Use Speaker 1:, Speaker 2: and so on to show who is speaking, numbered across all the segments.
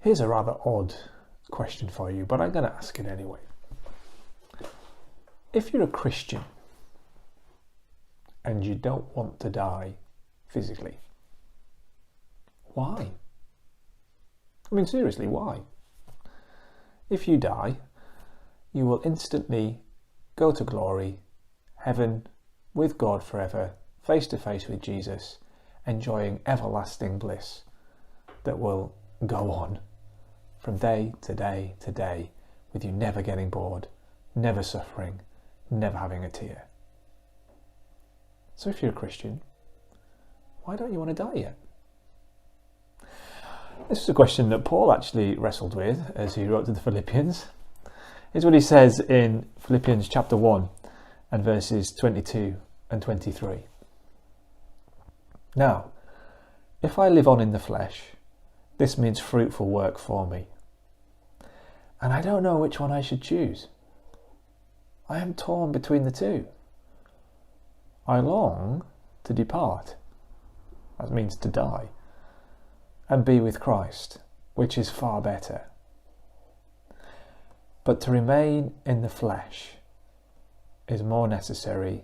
Speaker 1: Here's a rather odd question for you, but I'm going to ask it anyway. If you're a Christian and you don't want to die physically, why? I mean, seriously, why? If you die, you will instantly go to glory, heaven, with God forever, face to face with Jesus, enjoying everlasting bliss that will go on from day to day to day, with you never getting bored, never suffering, never having a tear. So if you're a Christian, why don't you want to die yet? This is a question that Paul actually wrestled with as he wrote to the Philippians. Here's what he says in Philippians chapter 1 and verses 22 and 23. Now, if I live on in the flesh, this means fruitful work for me. And I don't know which one I should choose. I am torn between the two. I long to depart, that means to die, and be with Christ, which is far better. But to remain in the flesh is more necessary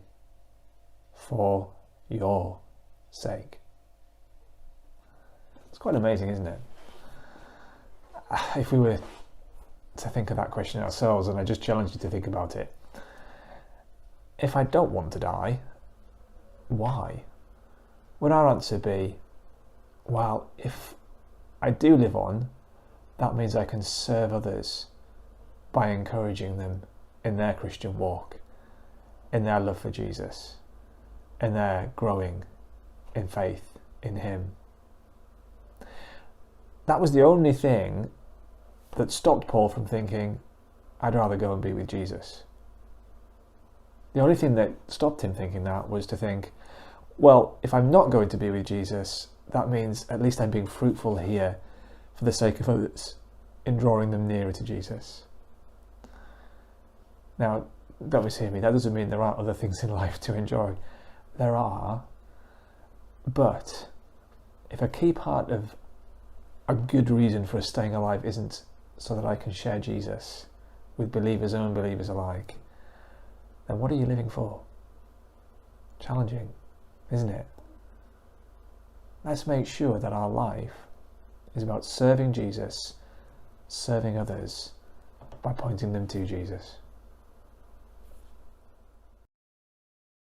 Speaker 1: for your sake. It's quite amazing, isn't it? If we were to think of that question ourselves, and I just challenge you to think about it. If I don't want to die, why? Would our answer be, well, if I do live on, that means I can serve others by encouraging them in their Christian walk, in their love for Jesus, in their growing in faith in Him. That was the only thing that stopped Paul from thinking, I'd rather go and be with Jesus. The only thing that stopped him thinking that was to think, well, if I'm not going to be with Jesus, that means at least I'm being fruitful here for the sake of others, in drawing them nearer to Jesus. Now, don't mishear me, that doesn't mean there aren't other things in life to enjoy. There are, but if a key part of a good reason for us staying alive isn't so that I can share Jesus with believers and unbelievers alike, then what are you living for? Challenging, isn't it? Let's make sure that our life is about serving Jesus, serving others by pointing them to Jesus.